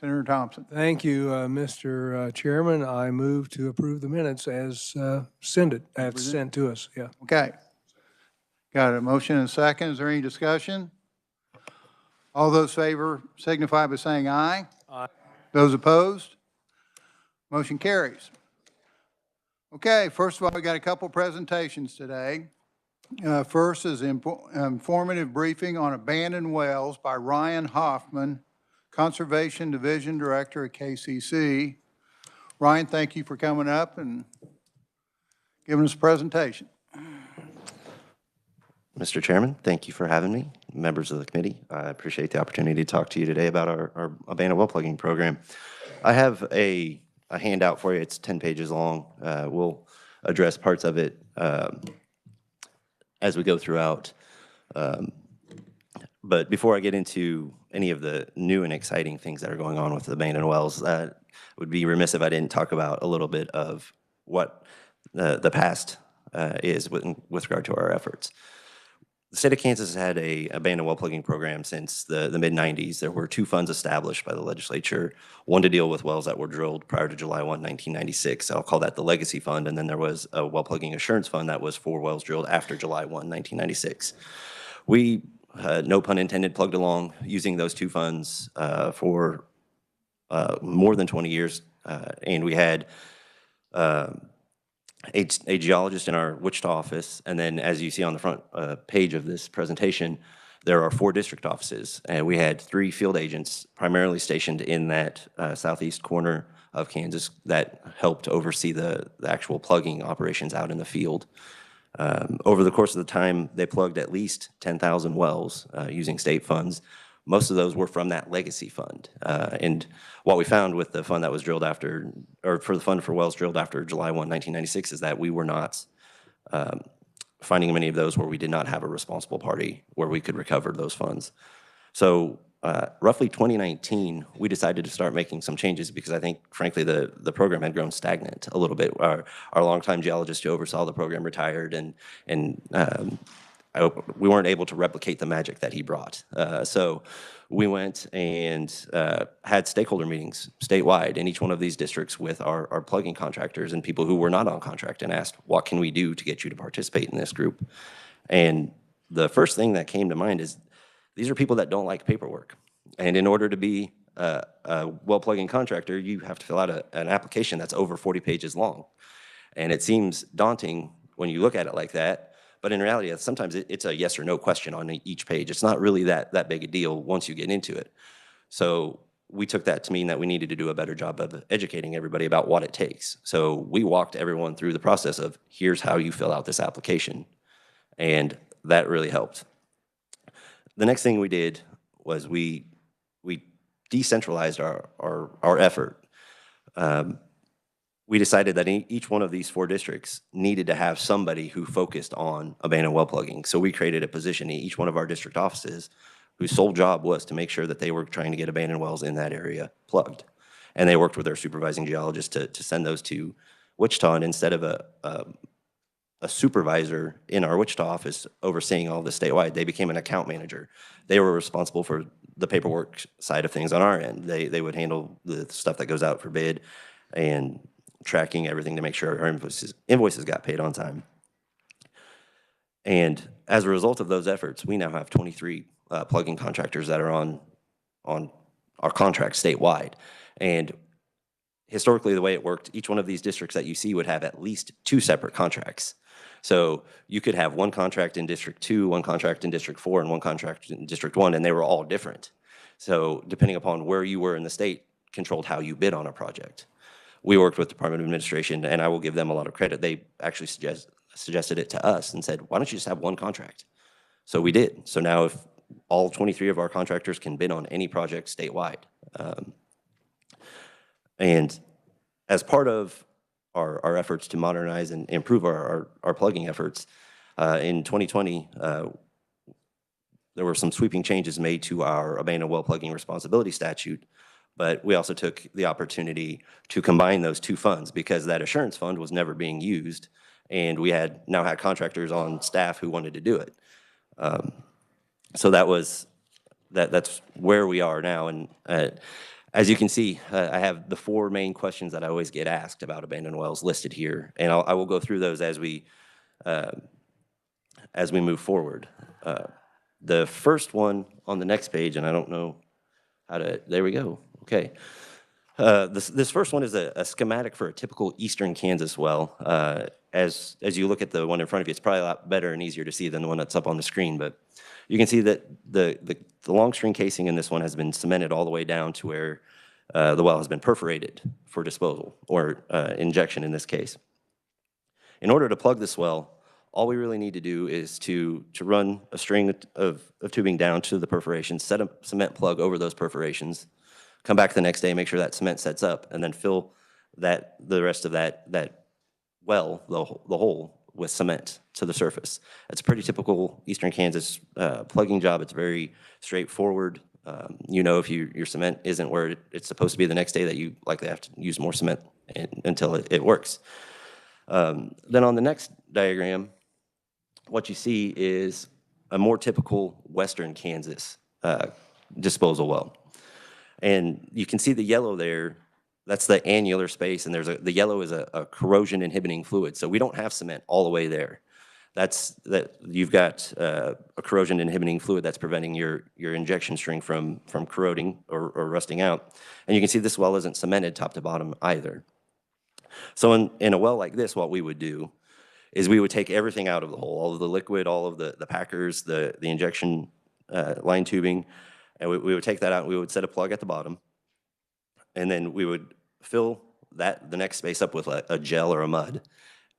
Senator Thompson. Thank you, Mr. Chairman. I move to approve the minutes as sent to us. Yeah. Okay. Got a motion and a second. Is there any discussion? All those favor signify by saying aye. Aye. Those opposed? Motion carries. Okay, first of all, we got a couple presentations today. First is informative briefing on abandoned wells by Ryan Hoffman, Conservation Division Director at KCC. Ryan, thank you for coming up and giving us a presentation. Mr. Chairman, thank you for having me. Members of the committee, I appreciate the opportunity to talk to you today about our abandoned well plugging program. I have a handout for you. It's 10 pages long. We'll address parts of it as we go throughout. But before I get into any of the new and exciting things that are going on with the abandoned wells, it would be remiss if I didn't talk about a little bit of what the past is with regard to our efforts. The state of Kansas has had a abandoned well plugging program since the mid-90s. There were two funds established by the legislature, one to deal with wells that were drilled prior to July 1, 1996. I'll call that the Legacy Fund, and then there was a well plugging assurance fund that was for wells drilled after July 1, 1996. We, no pun intended, plugged along using those two funds for more than 20 years, and we had a geologist in our Wichita office, and then as you see on the front page of this presentation, there are 4 district offices, and we had 3 field agents primarily stationed in that southeast corner of Kansas that helped oversee the actual plugging operations out in the field. Over the course of the time, they plugged at least 10,000 wells using state funds. Most of those were from that Legacy Fund. And what we found with the fund that was drilled after, or for the fund for wells drilled after July 1, 1996, is that we were not finding many of those where we did not have a responsible party where we could recover those funds. So roughly 2019, we decided to start making some changes because I think, frankly, the program had grown stagnant a little bit. Our longtime geologist who oversaw the program retired, and we weren't able to replicate the magic that he brought. So we went and had stakeholder meetings statewide in each one of these districts with our plugging contractors and people who were not on contract, and asked, what can we do to get you to participate in this group? And the first thing that came to mind is, these are people that don't like paperwork. And in order to be a well plugging contractor, you have to fill out an application that's over 40 pages long. And it seems daunting when you look at it like that. But in reality, sometimes it's a yes or no question on each page. It's not really that big a deal once you get into it. So we took that to mean that we needed to do a better job of educating everybody about what it takes. So we walked everyone through the process of, here's how you fill out this application. And that really helped. The next thing we did was we decentralized our effort. We decided that each one of these 4 districts needed to have somebody who focused on abandoned well plugging. So we created a position in each one of our district offices whose sole job was to make sure that they were trying to get abandoned wells in that area plugged. And they worked with their supervising geologist to send those to Wichita, and instead of a supervisor in our Wichita office overseeing all this statewide, they became an account manager. They were responsible for the paperwork side of things on our end. They would handle the stuff that goes out for bid and tracking everything to make sure our invoices got paid on time. And as a result of those efforts, we now have 23 plugging contractors that are on our contract statewide. And historically, the way it worked, each one of these districts that you see would have at least 2 separate contracts. So you could have one contract in District 2, one contract in District 4, and one contract in District 1, and they were all different. So depending upon where you were in the state, controlled how you bid on a project. We worked with the Department of Administration, and I will give them a lot of credit. They actually suggested it to us and said, why don't you just have one contract? So we did. So now if all 23 of our contractors can bid on any project statewide. And as part of our efforts to modernize and improve our plugging efforts, in 2020, there were some sweeping changes made to our abandoned well plugging responsibility statute, but we also took the opportunity to combine those 2 funds because that assurance fund was never being used, and we now had contractors on staff who wanted to do it. So that's where we are now. And As you can see, I have the 4 main questions that I always get asked about abandoned wells listed here, and I will go through those as we move forward. The first one on the next page, and I don't know how to, there we go, okay. This first one is a schematic for a typical eastern Kansas well. As you look at the one in front of you, it's probably a lot better and easier to see than the one that's up on the screen, but you can see that the long string casing in this one has been cemented all the way down to where the well has been perforated for disposal, or injection in this case. In order to plug this well, all we really need to do is to run a string of tubing down to the perforations, set a cement plug over those perforations, come back the next day, make sure that cement sets up, and then fill the rest of that well, the hole, with cement to the surface. It's a pretty typical Eastern Kansas plugging job. It's very straightforward. You know, if your cement isn't where it's supposed to be the next day, that you likely have to use more cement until it works. Then on the next diagram, what you see is a more typical Western Kansas disposal well. And you can see the yellow there, that's the annular space, and the yellow is a corrosion inhibiting fluid. So we don't have cement all the way there. You've got a corrosion inhibiting fluid that's preventing your injection string from corroding or rusting out. And you can see this well isn't cemented top to bottom either. So in a well like this, what we would do is we would take everything out of the hole, all of the liquid, all of the packers, the injection line tubing, and we would take that out and we would set a plug at the bottom, and then we would fill the next space up with a gel or a mud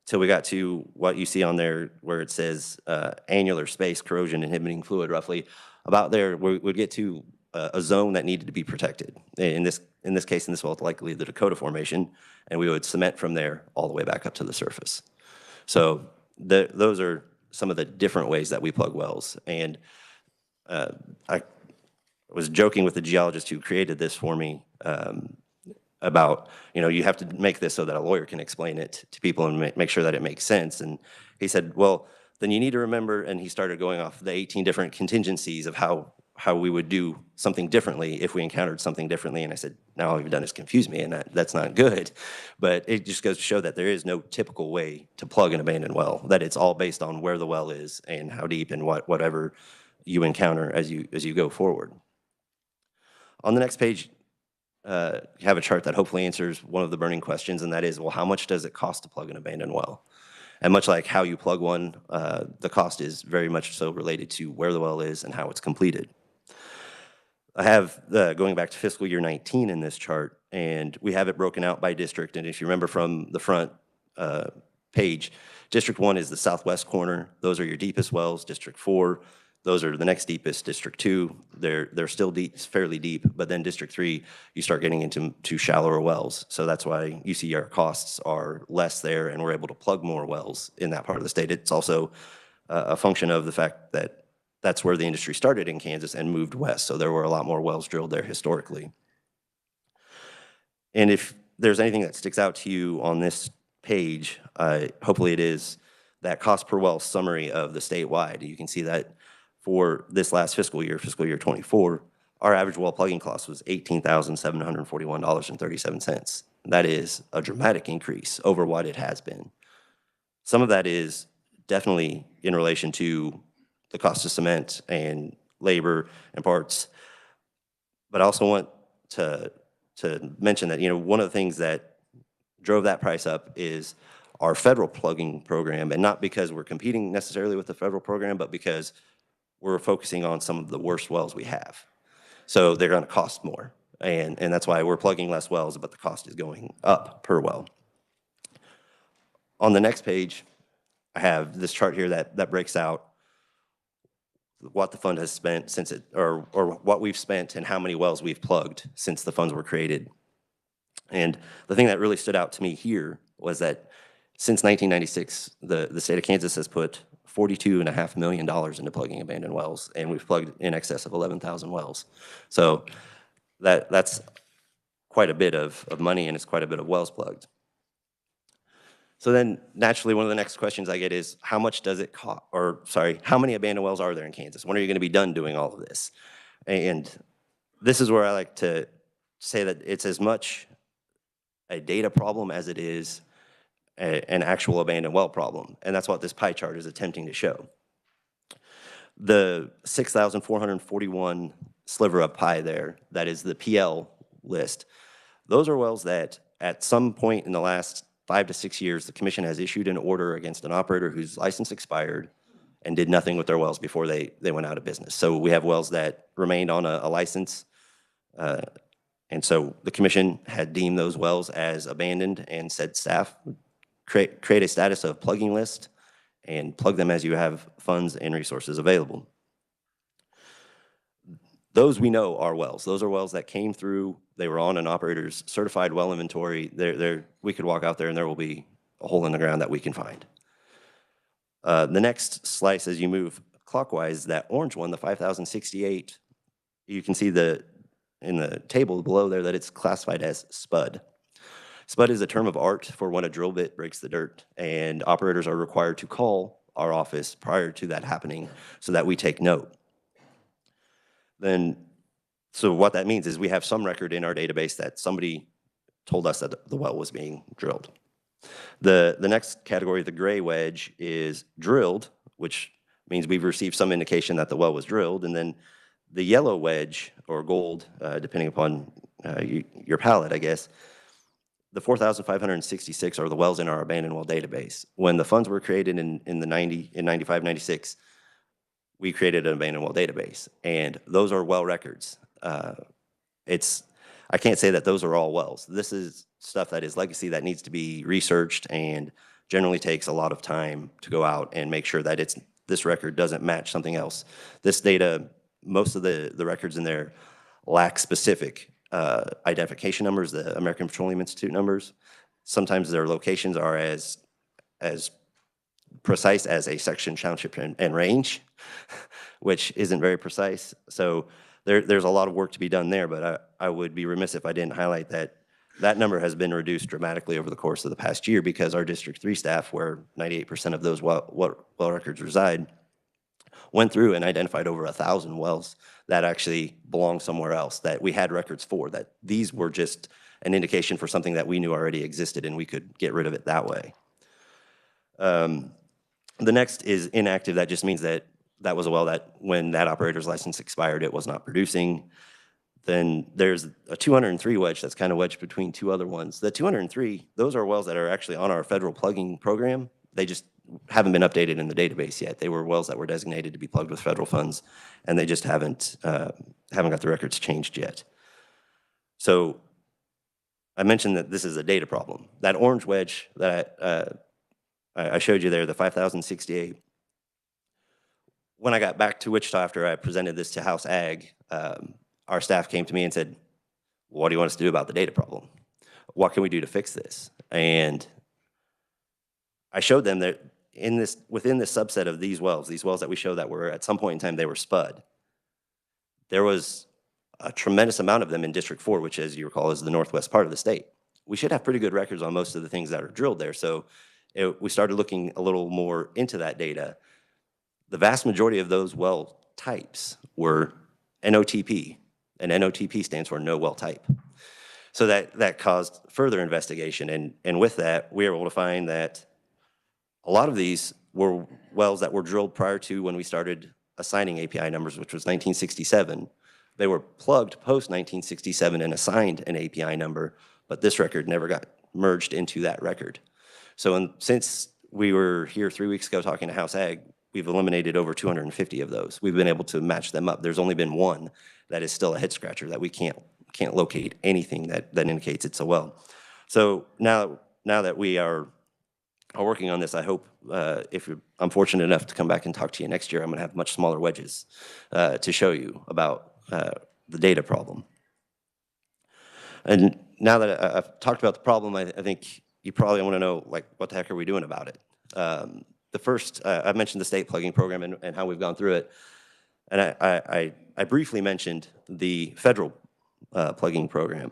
till we got to what you see on there where it says annular space corrosion inhibiting fluid. Roughly about there, we'd get to a zone that needed to be protected. In this case, in this well, it's likely the Dakota Formation, and we would cement from there all the way back up to the surface. So those are some of the different ways that we plug wells. And I was joking with the geologist who created this for me about, you have to make this so that a lawyer can explain it to people and make sure that it makes sense. And he said, well, then you need to remember, and he started going off the 18 different contingencies of how we would do something differently if we encountered something differently. And I said, now all you've done is confuse me, and that's not good. But it just goes to show that there is no typical way to plug an abandoned well, that it's all based on where the well is and how deep and whatever you encounter as you go forward. On the next page, you have a chart that hopefully answers one of the burning questions, and that is, well, how much does it cost to plug an abandoned well? And much like how you plug one, the cost is very much so related to where the well is and how it's completed. I have going back to fiscal year 19 in this chart, and we have it broken out by district. And if you remember from the front page, District 1 is the southwest corner. Those are your deepest wells. District 4, those are the next deepest. District 2, they're still deep, fairly deep, but then District 3, you start getting into shallower wells. So that's why you see our costs are less there, and we're able to plug more wells in that part of the state. It's also a function of the fact that that's where the industry started in Kansas and moved west. So there were a lot more wells drilled there historically. And if there's anything that sticks out to you on this page, hopefully it is that cost per well summary of the statewide. You can see that for this last fiscal year 24, our average well plugging cost was $18,741.37. That is a dramatic increase over what it has been. Some of that is definitely in relation to the cost of cement and labor and parts. But I also want to mention that, one of the things that drove that price up is our federal plugging program, and not because we're competing necessarily with the federal program, but because we're focusing on some of the worst wells we have. So they're going to cost more, and that's why we're plugging less wells, but the cost is going up per well. On the next page, I have this chart here that breaks out what the fund has spent since or what we've spent and how many wells we've plugged since the funds were created. And the thing that really stood out to me here was that since 1996, the state of Kansas has put $42.5 million into plugging abandoned wells, and we've plugged in excess of 11,000 wells. So that's quite a bit of money, and it's quite a bit of wells plugged. So then, naturally, one of the next questions I get is, how much does it cost, how many abandoned wells are there in Kansas? When are you going to be done doing all of this? And this is where I like to say that it's as much a data problem as it is an actual abandoned well problem. And that's what this pie chart is attempting to show. The 6,441 sliver of pie there, that is the PL list, those are wells that at some point in the last 5 to 6 years, the commission has issued an order against an operator whose license expired and did nothing with their wells before they went out of business. So we have wells that remained on a license, and so the commission had deemed those wells as abandoned and said, staff, create a status of plugging list and plug them as you have funds and resources available. Those we know are wells. Those are wells that came through. They were on an operator's certified well inventory. We could walk out there and there will be a hole in the ground that we can find. The next slice, as you move clockwise, that orange one, the 5,068, you can see in the table below there that it's classified as SPUD. SPUD is a term of art for when a drill bit breaks the dirt, and operators are required to call our office prior to that happening so that we take note. So what that means is we have some record in our database that somebody told us that the well was being drilled. The next category, the gray wedge, is drilled, which means we've received some indication that the well was drilled. And then the yellow wedge, or gold, depending upon your palette, I guess, the 4,566 are the wells in our abandoned well database. When the funds were created in 95, 96, we created an abandoned well database, and those are well records. I can't say that those are all wells. This is stuff that is legacy that needs to be researched and generally takes a lot of time to go out and make sure that this record doesn't match something else. This data, most of the records in there lack specific identification numbers, the American Petroleum Institute numbers. Sometimes their locations are as precise as a section, township, and range, which isn't very precise. So there's a lot of work to be done there, but I would be remiss if I didn't highlight that number has been reduced dramatically over the course of the past year because our District 3 staff, where 98% of those well records reside, went through and identified over 1,000 wells that actually belong somewhere else, that we had records for, that these were just an indication for something that we knew already existed and we could get rid of it that way. The next is inactive. That just means that was a well that when that operator's license expired, it was not producing. Then there's a 203 wedge that's kind of wedged between two other ones. The 203, those are wells that are actually on our federal plugging program. They just haven't been updated in the database yet. They were wells that were designated to be plugged with federal funds, and they just haven't got the records changed yet. So I mentioned that this is a data problem. That orange wedge that I showed you there, the 5,068, when I got back to Wichita after I presented this to House Ag, our staff came to me and said, what do you want us to do about the data problem? What can we do to fix this? And I showed them that within this subset of these wells that we show that were at some point in time, they were SPUD, there was a tremendous amount of them in District 4, which, as you recall, is the northwest part of the state. We should have pretty good records on most of the things that are drilled there. So we started looking a little more into that data. The vast majority of those well types were NOTP, and NOTP stands for no well type. So that caused further investigation, and with that, we were able to find that a lot of these were wells that were drilled prior to when we started assigning API numbers, which was 1967. They were plugged post-1967 and assigned an API number, but this record never got merged into that record. So since we were here 3 weeks ago talking to House Ag, we've eliminated over 250 of those. We've been able to match them up. There's only been one that is still a head scratcher that we can't locate anything that indicates it's a well. So now that we are working on this, I hope if I'm fortunate enough to come back and talk to you next year, I'm going to have much smaller wedges to show you about the data problem. And now that I've talked about the problem, I think you probably want to know, like, what the heck are we doing about it? The first, I mentioned the state plugging program and how we've gone through it. And I briefly mentioned the federal plugging program.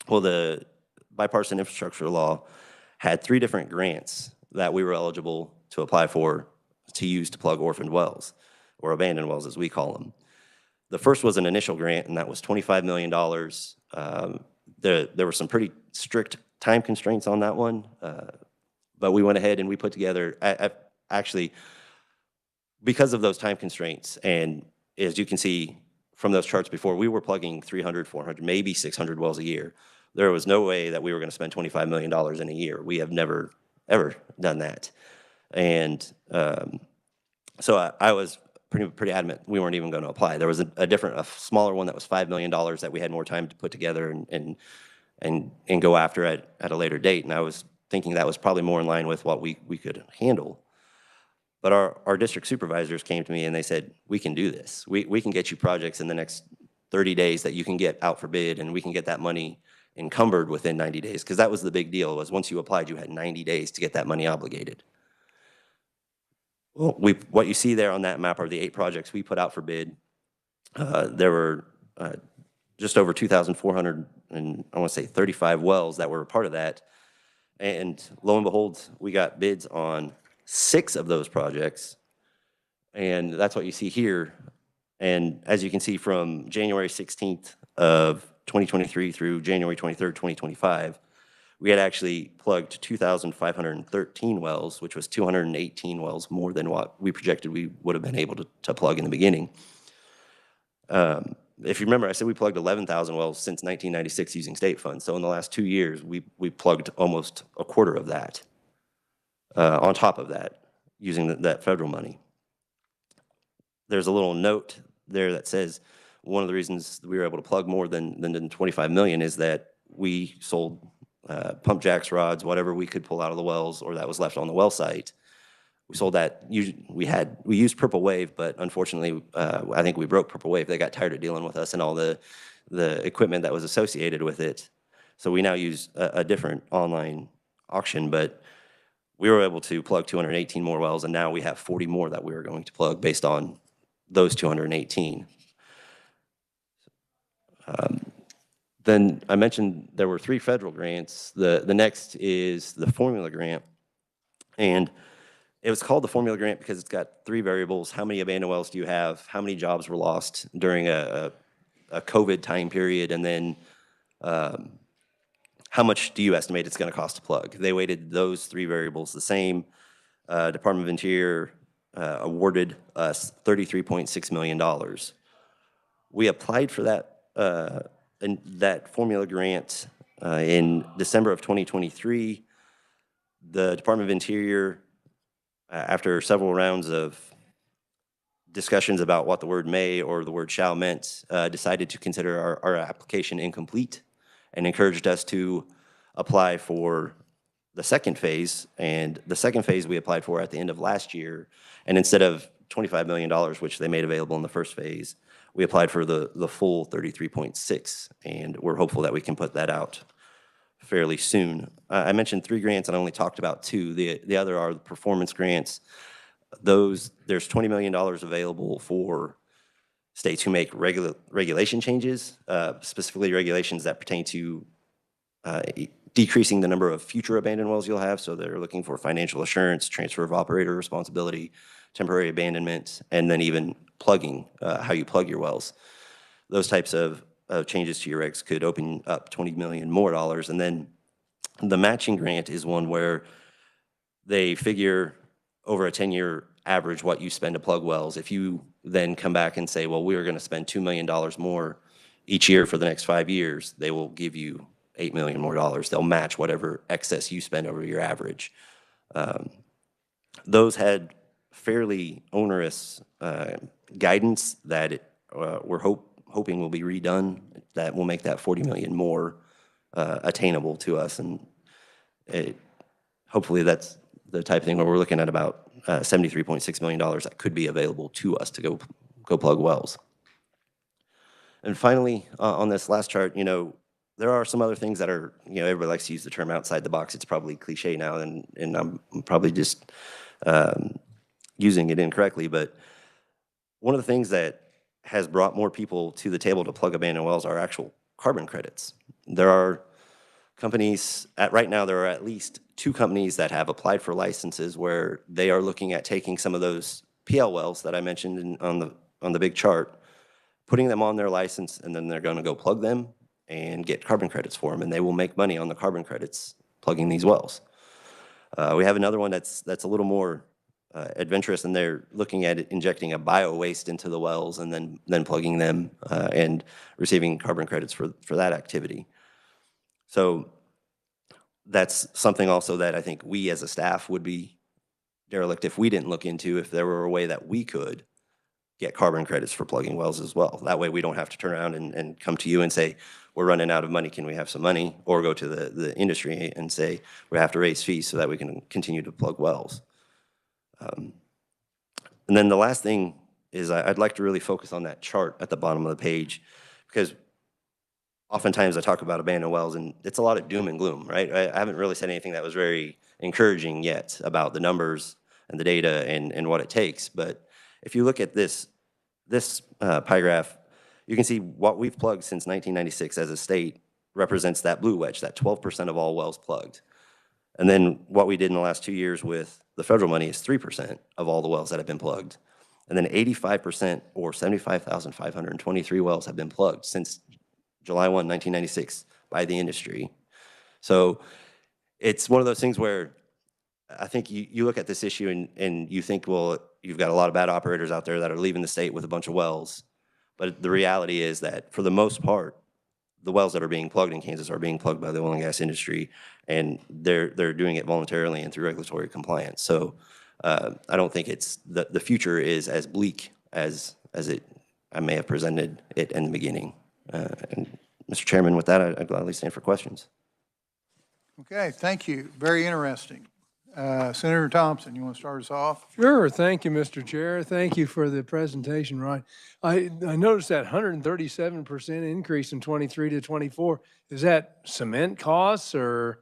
Well, the bipartisan infrastructure law had 3 different grants that we were eligible to apply for to use to plug orphaned wells, or abandoned wells as we call them. The first was an initial grant, and that was $25 million There were some pretty strict time constraints on that one, but we went ahead and we put together, actually, because of those time constraints, and as you can see from those charts before, we were plugging 300, 400, maybe 600 wells a year. There was no way that we were going to spend $25 million in a year. We have never, ever done that. And so I was pretty adamant we weren't even going to apply. There was a smaller one that was $5 million that we had more time to put together and go after at a later date. And I was thinking that was probably more in line with what we could handle. But our district supervisors came to me and they said, we can do this. We can get you projects in the next 30 days that you can get out for bid, and we can get that money encumbered within 90 days. Because that was the big deal, was once you applied, you had 90 days to get that money obligated. Well, what you see there on that map are the 8 projects we put out for bid. There were just over 2,400 and I want to say 35 wells that were a part of that. And lo and behold, we got bids on 6 of those projects, and that's what you see here. And as you can see, from January 16th of 2023 through January 23rd, 2025, we had actually plugged 2,513 wells, which was 218 wells more than what we projected we would have been able to plug in the beginning. If you remember, I said we plugged 11,000 wells since 1996 using state funds. So in the last 2 years, we plugged almost a quarter of that. On top of that, using that federal money. There's a little note there that says one of the reasons we were able to plug more than 25 million is that we sold pump jacks, rods, whatever we could pull out of the wells or that was left on the well site. We sold that. We used Purple Wave, but unfortunately, I think we broke Purple Wave. They got tired of dealing with us and all the equipment that was associated with it. So we now use a different online auction, but we were able to plug 218 more wells, and now we have 40 more that we were going to plug based on those 218. Then I mentioned there were 3 federal grants. The next is the formula grant, and it was called the formula grant because it's got 3 variables. How many abandoned wells do you have? How many jobs were lost during a COVID time period? And then how much do you estimate it's going to cost to plug? They weighted those 3 variables the same. Department of Interior awarded us $33.6 million. We applied for that formula grant in December of 2023. The Department of Interior, after several rounds of discussions about what the word may or the word shall meant, decided to consider our application incomplete and encouraged us to apply for the second phase. And the second phase we applied for at the end of last year. And instead of $25 million, which they made available in the first phase, we applied for the full 33.6, and we're hopeful that we can put that out fairly soon. I mentioned 3 grants, and I only talked about 2. The other are the performance grants. There's $20 million available for states who make regulation changes, specifically regulations that pertain to decreasing the number of future abandoned wells you'll have. So they're looking for financial assurance, transfer of operator responsibility, temporary abandonment, and then even plugging, how you plug your wells. Those types of changes to your regs could open up $20 million more. And then the matching grant is one where they figure over a 10-year average what you spend to plug wells. If you then come back and say, well, we're going to spend $2 million more each year for the next 5 years, they will give you $8 million more. They'll match whatever excess you spend over your average. Those had fairly onerous guidance that we're hoping will be redone, that will make that $40 million more attainable to us. And hopefully that's the type of thing where we're looking at about $73.6 million that could be available to us to go plug wells. And finally, on this last chart, there are some other things that are, everybody likes to use the term outside the box. It's probably cliche now, and I'm probably just using it incorrectly. But one of the things that has brought more people to the table to plug abandoned wells are actual carbon credits. There are companies, right now there are at least 2 companies that have applied for licenses where they are looking at taking some of those PL wells that I mentioned on the big chart, putting them on their license, and then they're going to go plug them and get carbon credits for them, and they will make money on the carbon credits plugging these wells. We have another one that's a little more adventurous, and they're looking at injecting a bio waste into the wells and then plugging them and receiving carbon credits for that activity. So that's something also that I think we as a staff would be derelict if we didn't look into, if there were a way that we could get carbon credits for plugging wells as well. That way we don't have to turn around and come to you and say, we're running out of money, can we have some money? Or go to the industry and say, we have to raise fees so that we can continue to plug wells. And then the last thing is I'd like to really focus on that chart at the bottom of the page, because oftentimes I talk about abandoned wells and it's a lot of doom and gloom, right? I haven't really said anything that was very encouraging yet about the numbers and the data and what it takes. But if you look at this pie graph, you can see what we've plugged since 1996 as a state represents that blue wedge, that 12% of all wells plugged. And then what we did in the last 2 years with the federal money is 3% of all the wells that have been plugged. And then 85% or 75,523 wells have been plugged since July 1, 1996 by the industry. So it's one of those things where I think you look at this issue and you think, well, you've got a lot of bad operators out there that are leaving the state with a bunch of wells. But the reality is that for the most part, the wells that are being plugged in Kansas are being plugged by the oil and gas industry, and they're doing it voluntarily and through regulatory compliance. So I don't think it's the future is as bleak as I may have presented it in the beginning. And Mr. Chairman, with that, I'd gladly stand for questions. Okay, thank you. Very interesting. Senator Thompson, you want to start us off? Sure. Thank you, Mr. Chair. Thank you for the presentation, Ryan. I noticed that 137% increase from 23 to 24. Is that cement costs or?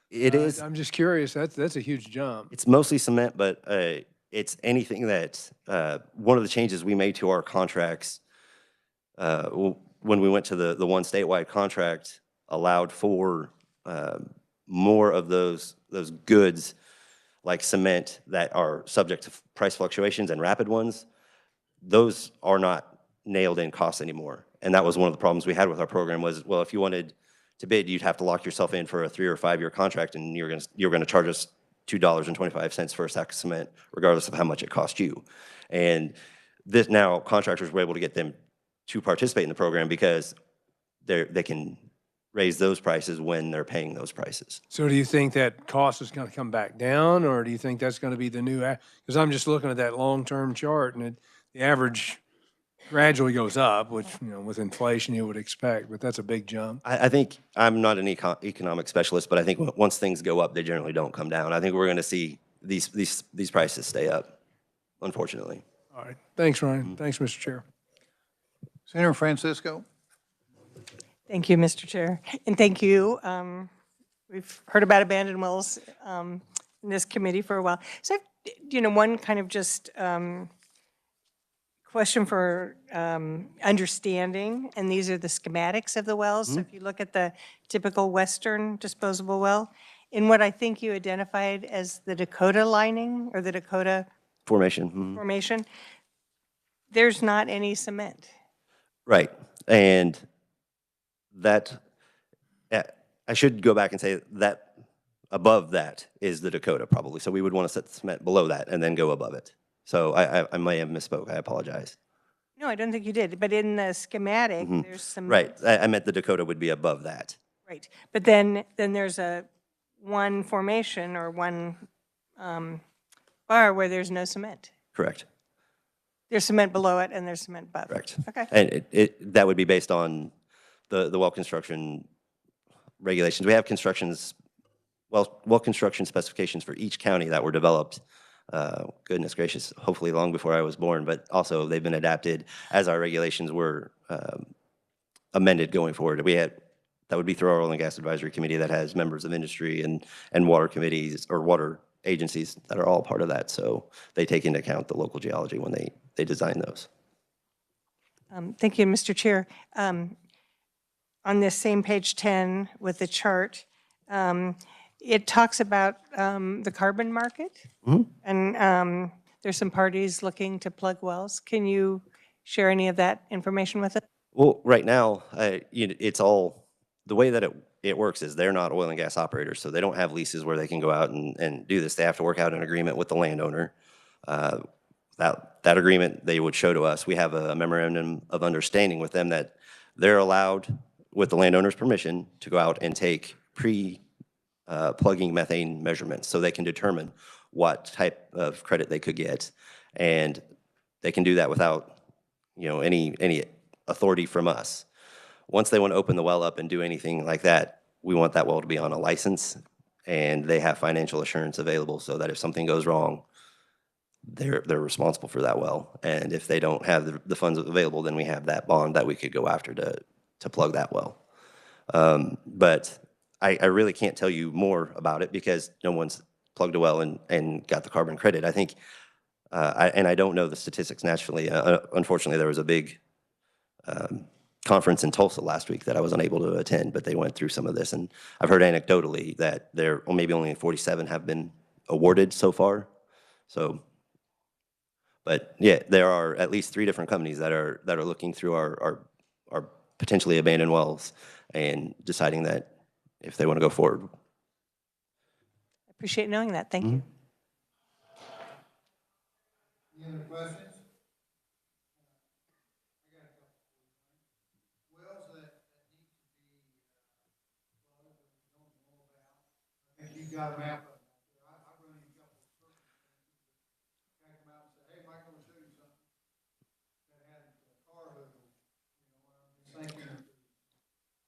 It is. I'm just curious. That's a huge jump. It's mostly cement, but it's anything that one of the changes we made to our contracts when we went to the one statewide contract allowed for more of those goods like cement that are subject to price fluctuations and rapid ones. Those are not nailed in costs anymore. And that was one of the problems we had with our program was, well, if you wanted to bid, you'd have to lock yourself in for a 3 or 5 year contract, and you're gonna charge us $2.25 for a sack of cement, regardless of how much it cost you. And this now contractors were able to get them to participate in the program because they can raise those prices when they're paying those prices. So do you think that cost is going to come back down, or do you think that's going to be the new, because I'm just looking at that long-term chart and the average gradually goes up, which, you know, with inflation you would expect, but that's a big jump. I think I'm not an economic specialist, but I think once things go up, they generally don't come down. I think we're going to see these prices stay up, unfortunately. All right. Thanks, Ryan. Thanks, Mr. Chair. Senator Francisco? Thank you, Mr. Chair. And thank you. We've heard about abandoned wells in this committee for a while. So, one kind of just question for understanding, and these are the schematics of the wells. So if you look at the typical Western disposable well, in what I think you identified as the Dakota lining or the Dakota formation, there's not any cement. Right. And that, I should go back and say that above that is the Dakota probably. So we would want to set the cement below that and then go above it. So I may have misspoke. I apologize. No, I don't think you did. But in the schematic, there's some. Right. I meant the Dakota would be above that. Right. But then there's one formation or one bar where there's no cement. Correct. There's cement below it and there's cement above. Correct. Okay. And that would be based on the well construction regulations. We have well construction specifications for each county that were developed, goodness gracious, hopefully long before I was born, but also they've been adapted as our regulations were amended going forward. That would be through our Oil and Gas Advisory Committee that has members of industry and water committees or water agencies that are all part of that. So they take into account the local geology when they design those. Thank you, Mr. Chair. On this same page 10 with the chart, it talks about the carbon market, and there's some parties looking to plug wells. Can you share any of that information with us? Well, right now, it's all the way that it works is they're not oil and gas operators, so they don't have leases where they can go out and do this. They have to work out an agreement with the landowner. That agreement they would show to us. We have a memorandum of understanding with them that they're allowed, with the landowner's permission, to go out and take plugging methane measurements so they can determine what type of credit they could get. And they can do that without, any authority from us. Once they want to open the well up and do anything like that, we want that well to be on a license, and they have financial assurance available so that if something goes wrong, they're responsible for that well. And if they don't have the funds available, then we have that bond that we could go after to plug that well. But I really can't tell you more about it because no one's plugged a well and got the carbon credit. I think, and I don't know the statistics naturally. Unfortunately, there was a big conference in Tulsa last week that I was unable to attend, but they went through some of this. And I've heard anecdotally that maybe only 47 have been awarded so far. So, but yeah, there are at least 3 different companies that are looking through our potentially abandoned wells and deciding that if they want to go forward. I appreciate knowing that. Thank you. Any other questions? Wells that need to be plugged that we don't know about. I think you've got a map of them. I've run into a couple of circumstances that check them out and say, hey, Mike, I want to show you something that had car hookers. I'm just thinking that there's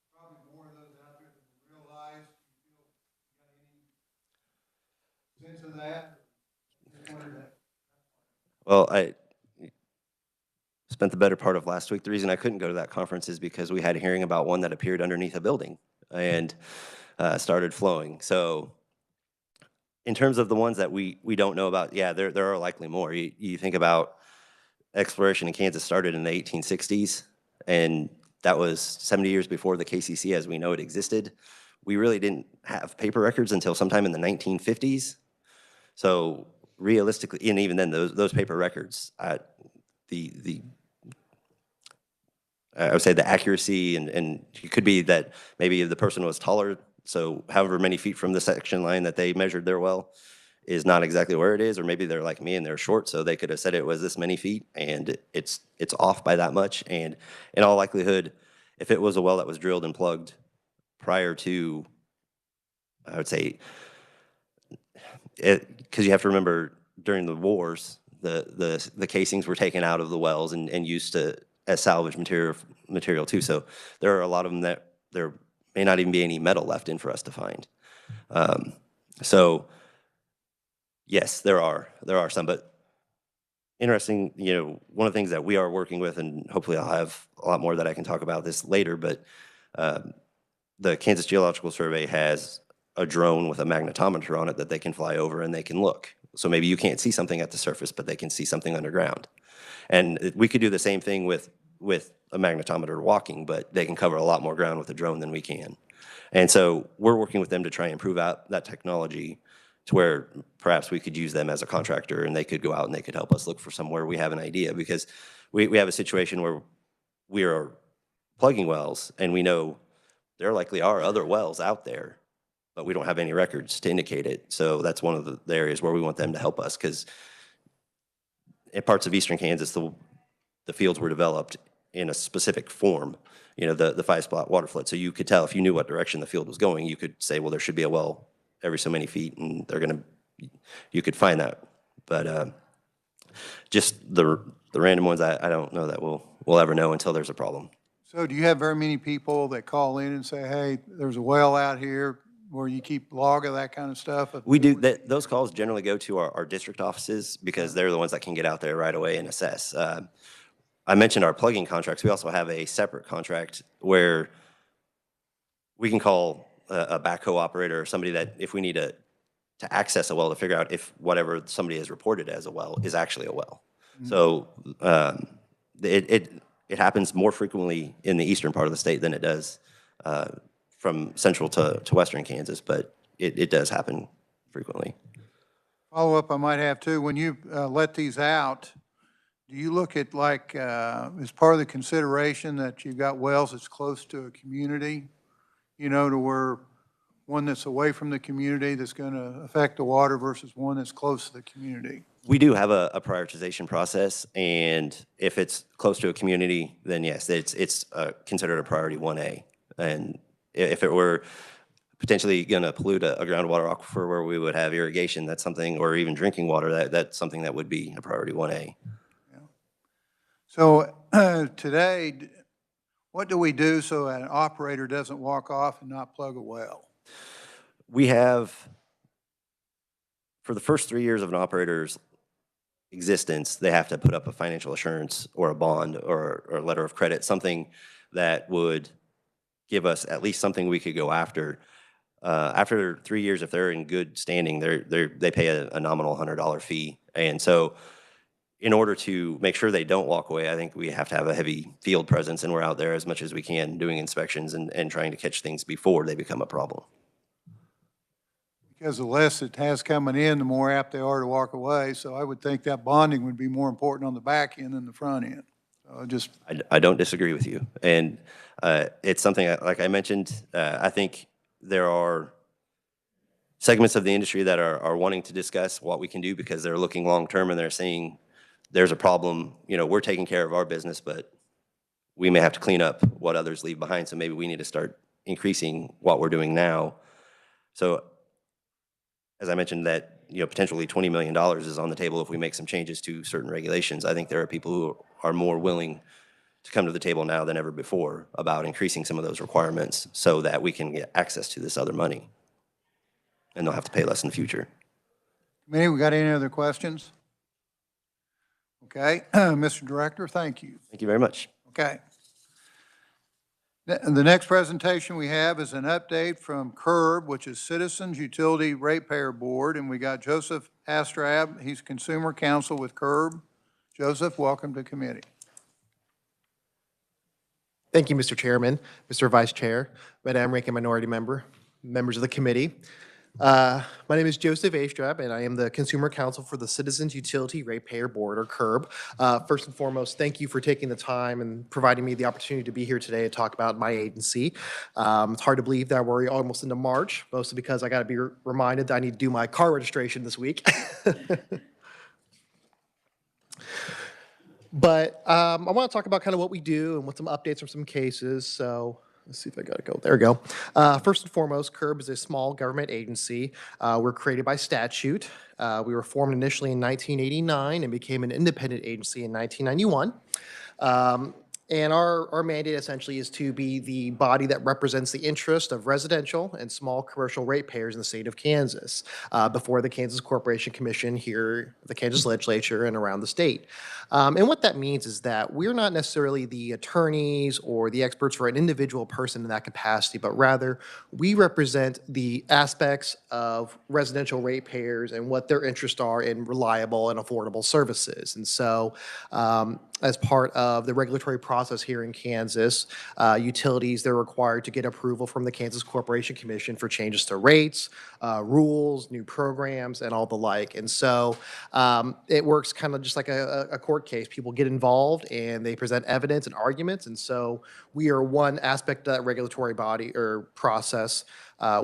probably more of those out there than we realize. You feel, you got any sense of that? Just wondered that. Well, I spent the better part of last week. The reason I couldn't go to that conference is because we had a hearing about one that appeared underneath a building and started flowing. So in terms of the ones that we don't know about, yeah, there are likely more. You think about exploration in Kansas started in the 1860s, and that was 70 years before the KCC as we know it existed. We really didn't have paper records until sometime in the 1950s. So realistically, and even then, those paper records, I would say the accuracy and it could be that maybe the person was taller, so however many feet from the section line that they measured their well is not exactly where it is, or maybe they're like me and they're short, so they could have said it was this many feet, and it's off by that much. And in all likelihood, if it was a well that was drilled and plugged prior to, I would say, because you have to remember during the wars, the casings were taken out of the wells and used as salvage material too. So there are a lot of them that there may not even be any metal left in for us to find. So yes, there are some, but interesting, one of the things that we are working with, and hopefully I'll have a lot more that I can talk about this later, but the Kansas Geological Survey has a drone with a magnetometer on it that they can fly over and they can look. So maybe you can't see something at the surface, but they can see something underground. And we could do the same thing with a magnetometer walking, but they can cover a lot more ground with a drone than we can. And so we're working with them to try and improve out that technology to where perhaps we could use them as a contractor and they could go out and they could help us look for somewhere we have an idea, because we have a situation where we are plugging wells and we know there likely are other wells out there, but we don't have any records to indicate it. So that's one of the areas where we want them to help us, because in parts of eastern Kansas, the fields were developed in a specific form, the 5-spot water flood. So you could tell if you knew what direction the field was going, you could say, well, there should be a well every so many feet, and you could find that. But just the random ones, I don't know that we'll ever know until there's a problem. So do you have very many people that call in and say, hey, there's a well out here, where you keep log of that kind of stuff? We do that. Those calls generally go to our district offices because they're the ones that can get out there right away and assess. I mentioned our plugging contracts. We also have a separate contract where we can call a backhoe operator or somebody that if we need to access a well to figure out if whatever somebody has reported as a well is actually a well. Mm-hmm. So it happens more frequently in the eastern part of the state than it does from central to western Kansas, but it does happen frequently. Follow-up I might have too, when you let these out, do you look at as part of the consideration that you've got wells that's close to a community? to where one that's away from the community that's going to affect the water versus one that's close to the community? We do have a prioritization process, and if it's close to a community, then yes, it's considered a priority 1A. And if it were potentially going to pollute a groundwater aquifer where we would have irrigation, that's something, or even drinking water, that's something that would be a priority 1A. So today, what do we do so an operator doesn't walk off and not plug a well? We have, for the first 3 years of an operator's existence, they have to put up a financial assurance or a bond or a letter of credit, something that would give us at least something we could go after. After 3 years, if they're in good standing, they pay a nominal $100 fee. And so in order to make sure they don't walk away, I think we have to have a heavy field presence, and we're out there as much as we can doing inspections and trying to catch things before they become a problem. Because the less it has coming in, the more apt they are to walk away. So I would think that bonding would be more important on the back end than the front end. So I don't disagree with you. And it's something, like I mentioned, I think there are segments of the industry that are wanting to discuss what we can do because they're looking long-term and they're saying there's a problem. We're taking care of our business, but we may have to clean up what others leave behind. So maybe we need to start increasing what we're doing now. So as I mentioned, that potentially $20 million is on the table if we make some changes to certain regulations. I think there are people who are more willing to come to the table now than ever before about increasing some of those requirements so that we can get access to this other money, and they'll have to pay less in the future. Committee, we got any other questions? Okay, Mr. Director, thank you. Thank you very much. Okay. The next presentation we have is an update from CURB, which is Citizens Utility Ratepayer Board, and we got Joseph Astrab. He's Consumer Counsel with CURB. Joseph, welcome to committee. Thank you, Mr. Chairman, Mr. Vice Chair, Madam Ranking Minority Member, members of the committee. My name is Joseph Astrab, and I am the Consumer Counsel for the Citizens Utility Ratepayer Board, or CURB. First and foremost, thank you for taking the time and providing me the opportunity to be here today to talk about my agency. It's hard to believe that we're almost into March, mostly because I got to be reminded that I need to do my car registration this week. But I want to talk about kind of what we do and what some updates from some cases. So let's see if I got to go. There we go. First and foremost, CURB is a small government agency. We're created by statute. We were formed initially in 1989 and became an independent agency in 1991. And our mandate essentially is to be the body that represents the interest of residential and small commercial ratepayers in the state of Kansas before the Kansas Corporation Commission here, the Kansas Legislature, and around the state. And what that means is that we're not necessarily the attorneys or the experts for an individual person in that capacity, but rather we represent the aspects of residential ratepayers and what their interests are in reliable and affordable services. And so as part of the regulatory process here in Kansas, utilities, they're required to get approval from the Kansas Corporation Commission for changes to rates, rules, new programs, and all the like. And so it works kind of just like a court case. People get involved and they present evidence and arguments. And so we are one aspect of that regulatory body or process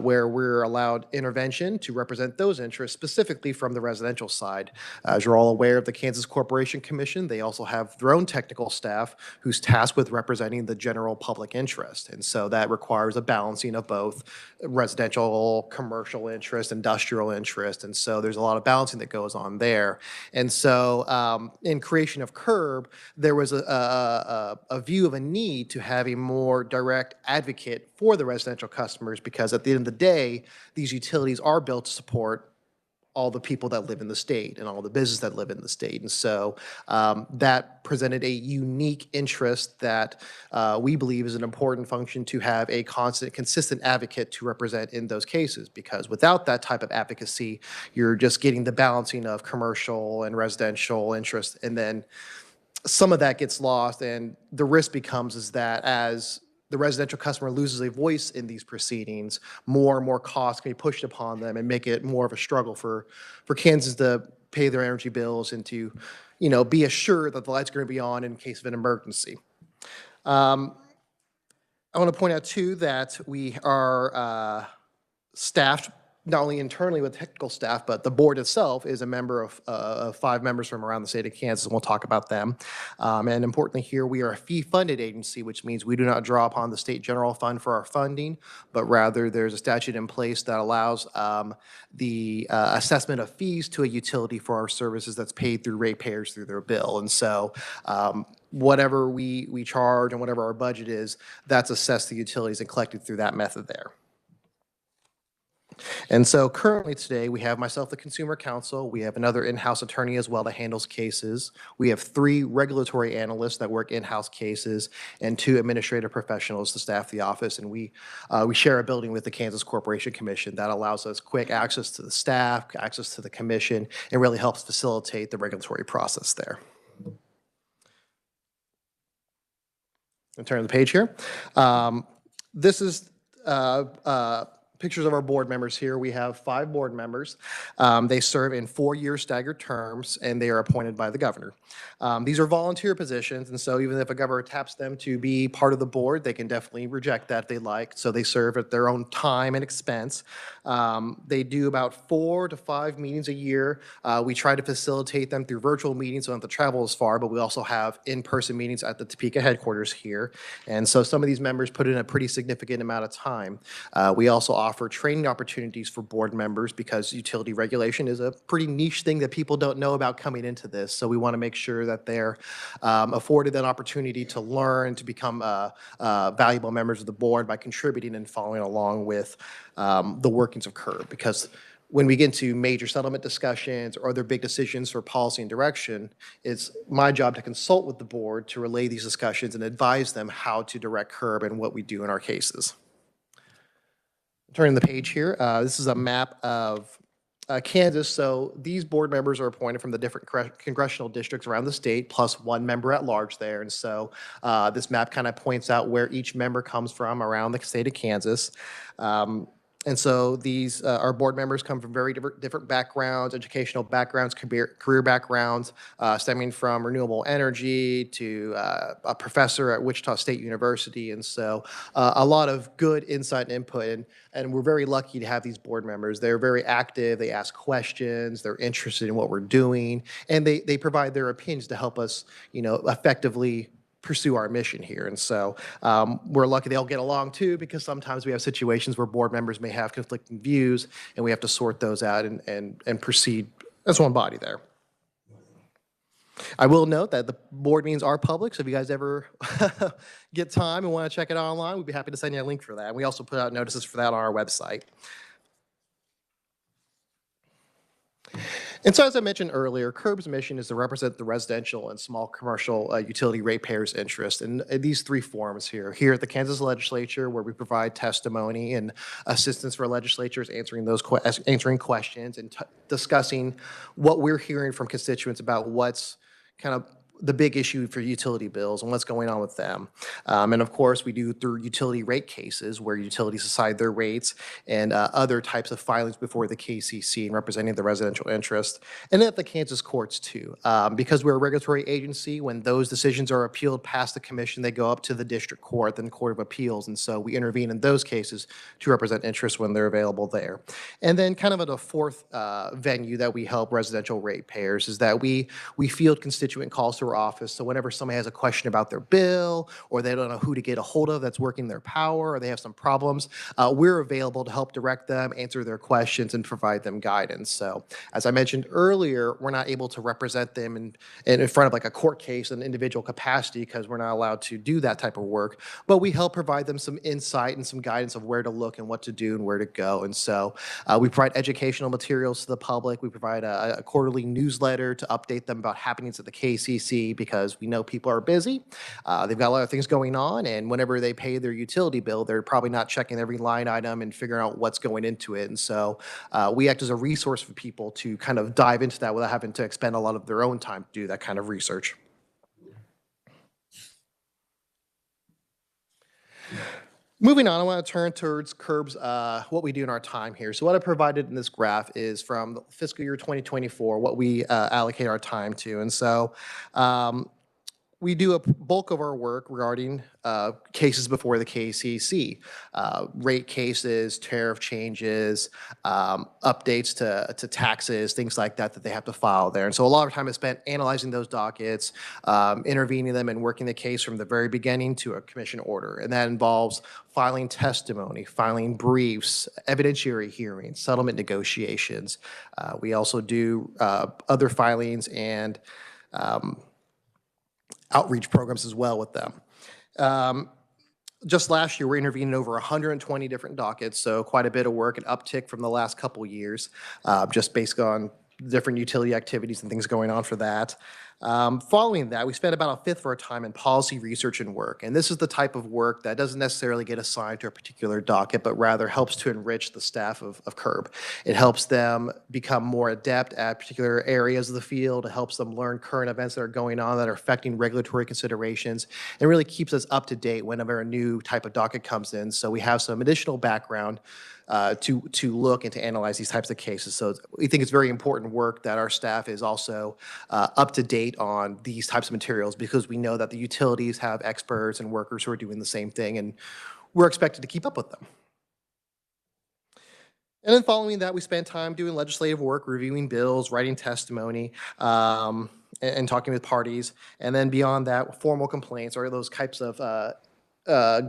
where we're allowed intervention to represent those interests specifically from the residential side. As you're all aware of the Kansas Corporation Commission, they also have their own technical staff who's tasked with representing the general public interest. And so that requires a balancing of both residential, commercial interest, industrial interest. And so there's a lot of balancing that goes on there. And so in creation of CURB, there was a view of a need to have a more direct advocate for the residential customers, because at the end of the day, these utilities are built to support all the people that live in the state and all the businesses that live in the state. And so that presented a unique interest that we believe is an important function to have a constant, consistent advocate to represent in those cases, because without that type of advocacy, you're just getting the balancing of commercial and residential interest. And then some of that gets lost, and the risk becomes is that as the residential customer loses a voice in these proceedings, more and more costs can be pushed upon them and make it more of a struggle for Kansans to pay their energy bills and to, be assured that the lights are going to be on in case of an emergency. I want to point out too that we are staffed not only internally with technical staff, but the board itself is a member of 5 members from around the state of Kansas, and we'll talk about them. And importantly here, we are a fee-funded agency, which means we do not draw upon the state general fund for our funding, but rather there's a statute in place that allows the assessment of fees to a utility for our services that's paid through ratepayers through their bill. And so whatever we charge and whatever our budget is, that's assessed to utilities and collected through that method there. And so currently today, we have myself, the consumer counsel. We have another in-house attorney as well that handles cases. We have 3 regulatory analysts that work in-house cases and 2 administrative professionals to staff the office. And we share a building with the Kansas Corporation Commission that allows us quick access to the staff, access to the commission, and really helps facilitate the regulatory process there. I'll turn the page here. This is pictures of our board members here. We have 5 board members. They serve in 4-year staggered terms, and they are appointed by the governor. These are volunteer positions, and so even if a governor taps them to be part of the board, they can definitely reject that if they like. So they serve at their own time and expense. They do about 4 to 5 meetings a year. We try to facilitate them through virtual meetings, so they don't have to travel as far, but we also have in-person meetings at the Topeka headquarters here. And so some of these members put in a pretty significant amount of time. We also offer training opportunities for board members because utility regulation is a pretty niche thing that people don't know about coming into this. So we want to make sure that they're afforded that opportunity to learn, to become valuable members of the board by contributing and following along with the workings of CURB. Because when we get into major settlement discussions or other big decisions for policy and direction, it's my job to consult with the board to relay these discussions and advise them how to direct CURB and what we do in our cases. Turning the page here, this is a map of Kansas. So these board members are appointed from the different congressional districts around the state, plus 1 member at large there. And so this map kind of points out where each member comes from around the state of Kansas. And so these, our board members come from very different backgrounds, educational backgrounds, career backgrounds, stemming from renewable energy to a professor at Wichita State University. And so a lot of good insight and input. And we're very lucky to have these board members. They're very active. They ask questions. They're interested in what we're doing. And they provide their opinions to help us, effectively pursue our mission here. And so we're lucky they all get along too, because sometimes we have situations where board members may have conflicting views and we have to sort those out and proceed as one body there. I will note that the board meetings are public, so if you guys ever get time and want to check it out online, we'd be happy to send you a link for that. And we also put out notices for that on our website. And so as I mentioned earlier, CURB's mission is to represent the residential and small commercial utility ratepayers' interest in these 3 forums here. Here at the Kansas Legislature, where we provide testimony and assistance for legislatures answering questions and discussing what we're hearing from constituents about what's kind of the big issue for utility bills and what's going on with them. And of course, we do through utility rate cases where utilities decide their rates and other types of filings before the KCC and representing the residential interest. And at the Kansas courts too. Because we're a regulatory agency, when those decisions are appealed past the commission, they go up to the district court, then Court of Appeals. And so we intervene in those cases to represent interests when they're available there. And then kind of at a 4th venue that we help residential ratepayers is that we field constituent calls to our office. So whenever somebody has a question about their bill or they don't know who to get a hold of that's working their power or they have some problems, we're available to help direct them, answer their questions, and provide them guidance. So as I mentioned earlier, we're not able to represent them in front of like a court case in individual capacity because we're not allowed to do that type of work, but we help provide them some insight and some guidance of where to look and what to do and where to go. And so we provide educational materials to the public. We provide a quarterly newsletter to update them about happenings at the KCC because we know people are busy. They've got a lot of things going on, and whenever they pay their utility bill, they're probably not checking every line item and figuring out what's going into it. And so we act as a resource for people to kind of dive into that without having to expend a lot of their own time to do that kind of research. Moving on, I want to turn towards CURB's, what we do in our time here. So what I provided in this graph is from the fiscal year 2024, what we allocate our time to. And so we do a bulk of our work regarding cases before the KCC, rate cases, tariff changes, updates to taxes, things like that that they have to file there. And so a lot of time is spent analyzing those dockets, intervening them, and working the case from the very beginning to a commission order. And that involves filing testimony, filing briefs, evidentiary hearings, settlement negotiations. We also do other filings and outreach programs as well with them. Just last year, we intervened in over 120 different dockets, so quite a bit of work, an uptick from the last couple years, just based on different utility activities and things going on for that. Following that, we spent about a fifth of our time in policy research and work, and this is the type of work that doesn't necessarily get assigned to a particular docket, but rather helps to enrich the staff of CURB. It helps them become more adept at particular areas of the field. It helps them learn current events that are going on that are affecting regulatory considerations, and really keeps us up to date whenever a new type of docket comes in. So we have some additional background to look and to analyze these types of cases. So we think it's very important work that our staff is also up to date on these types of materials, because we know that the utilities have experts and workers who are doing the same thing, and we're expected to keep up with them. And then following that, we spent time doing legislative work, reviewing bills, writing testimony, and talking with parties. And then beyond that, formal complaints or those types of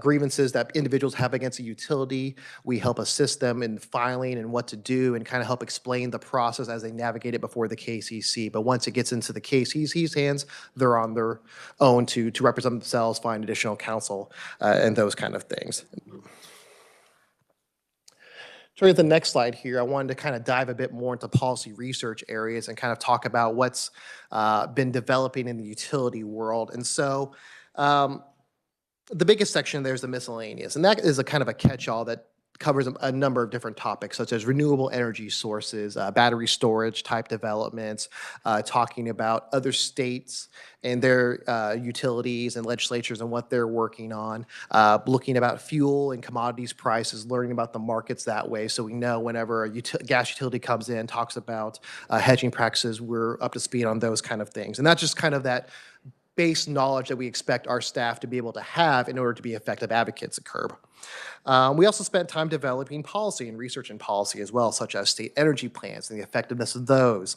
grievances that individuals have against a utility. We help assist them in filing and what to do, and kind of help explain the process as they navigate it before the KCC. But once it gets into the KCC's hands, they're on their own to represent themselves, find additional counsel, and those kind of things. Turning to the next slide here, I wanted to kind of dive a bit more into policy research areas and kind of talk about what's been developing in the utility world. And so the biggest section there is the miscellaneous, and that is a kind of a catch-all that covers a number of different topics, such as renewable energy sources, battery storage type developments, talking about other states and their utilities and legislatures and what they're working on, looking about fuel and commodities prices, learning about the markets that way, so we know whenever a gas utility comes in, talks about hedging practices, we're up to speed on those kind of things. And that's just kind of that base knowledge that we expect our staff to be able to have in order to be effective advocates at CURB. We also spent time developing policy and research in policy as well, such as state energy plans and the effectiveness of those.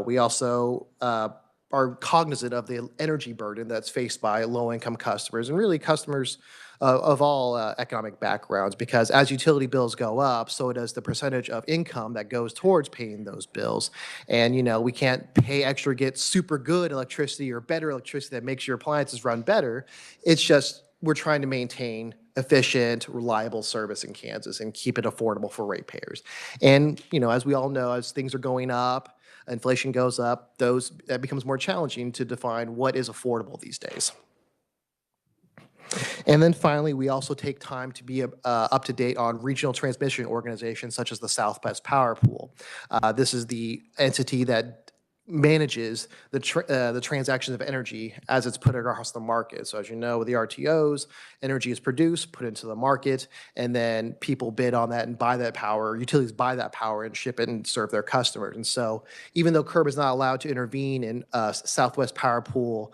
We also are cognizant of the energy burden that's faced by low-income customers, and really customers of all economic backgrounds, because as utility bills go up, so does the percentage of income that goes towards paying those bills. And, you know, we can't pay extra to get super good electricity or better electricity that makes your appliances run better. It's just we're trying to maintain efficient, reliable service in Kansas and keep it affordable for ratepayers. And, you know, as we all know, as things are going up, inflation goes up, that becomes more challenging to define what is affordable these days. And then finally, we also take time to be up to date on regional transmission organizations such as the Southwest Power Pool. This is the entity that manages the transactions of energy as it's put across the market. So as you know, with the RTOs, energy is produced, put into the market, and then people bid on that and buy that power. Utilities buy that power and ship it and serve their customers. And so even though CURB is not allowed to intervene in Southwest Power Pool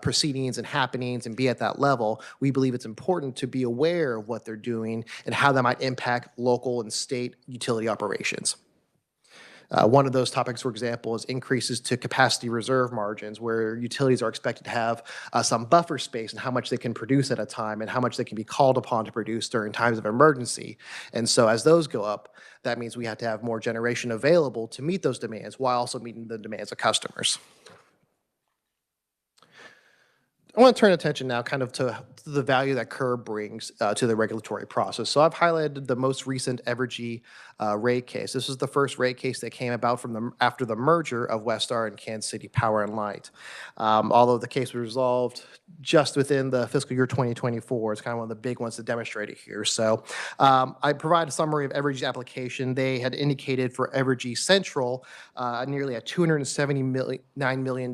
proceedings and happenings and be at that level, we believe it's important to be aware of what they're doing and how that might impact local and state utility operations. One of those topics, for example, is increases to capacity reserve margins, where utilities are expected to have some buffer space in how much they can produce at a time and how much they can be called upon to produce during times of emergency. And so as those go up, that means we have to have more generation available to meet those demands while also meeting the demands of customers. I want to turn attention now kind of to the value that CURB brings to the regulatory process. So I've highlighted the most recent Evergy rate case. This is the first rate case that came about after the merger of Westar and Kansas City Power and Light. Although the case was resolved just within the fiscal year 2024, it's kind of one of the big ones to demonstrate it here. So I provide a summary of Evergy's application. They had indicated for Evergy Central nearly a $279 million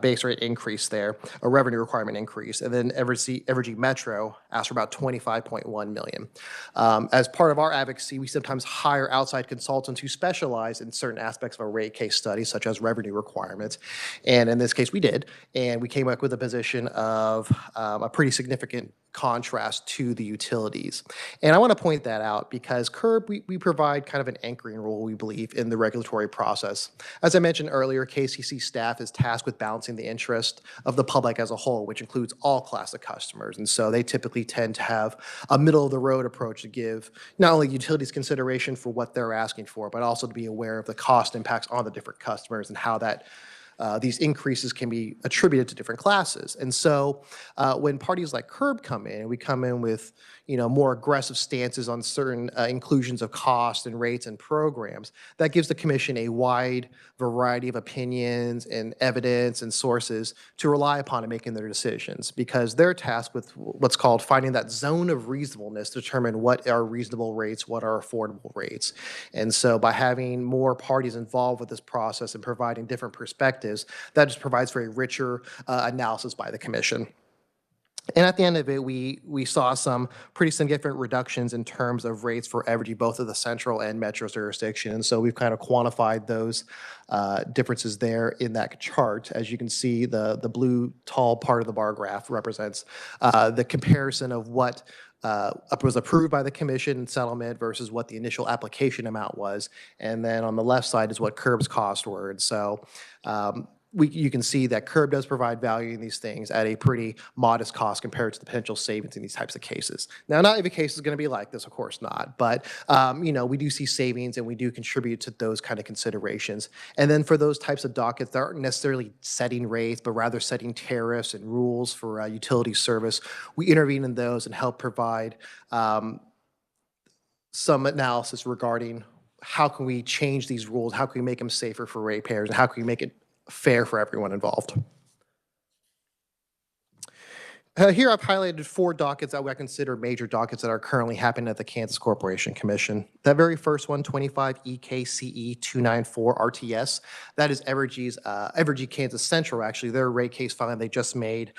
base rate increase there, a revenue requirement increase, and then Evergy Metro asked for about $25.1 million. As part of our advocacy, we sometimes hire outside consultants who specialize in certain aspects of a rate case study, such as revenue requirements, and in this case we did, and we came up with a position of a pretty significant contrast to the utilities. And I want to point that out because CURB, we provide kind of an anchoring role, we believe, in the regulatory process. As I mentioned earlier, KCC staff is tasked with balancing the interest of the public as a whole, which includes all class of customers. And so they typically tend to have a middle-of-the-road approach to give not only utilities consideration for what they're asking for, but also to be aware of the cost impacts on the different customers and how that these increases can be attributed to different classes. And so when parties like CURB come in, and we come in with more aggressive stances on certain inclusions of cost and rates and programs, that gives the commission a wide variety of opinions and evidence and sources to rely upon in making their decisions, because they're tasked with what's called finding that zone of reasonableness to determine what are reasonable rates, what are affordable rates. And so by having more parties involved with this process and providing different perspectives, that just provides for a richer analysis by the commission. And at the end of it, we saw some pretty significant reductions in terms of rates for Evergy, both of the central and metro jurisdiction. And so we've kind of quantified those differences there in that chart. As you can see, the blue tall part of the bar graph represents the comparison of what was approved by the commission in settlement versus what the initial application amount was. And then on the left side is what CURB's costs were. And so you can see that CURB does provide value in these things at a pretty modest cost compared to the potential savings in these types of cases. Now, not every case is going to be like this, of course not, but we do see savings and we do contribute to those kind of considerations. And then for those types of dockets that aren't necessarily setting rates, but rather setting tariffs and rules for utility service, we intervene in those and help provide some analysis regarding how can we change these rules, how can we make them safer for ratepayers, and how can we make it fair for everyone involved. Here I've highlighted 4 dockets that I consider major dockets that are currently happening at the Kansas Corporation Commission. That very first one, 25 EKCE 294 RTS, that is Evergy Kansas Central, actually, their rate case filing they just made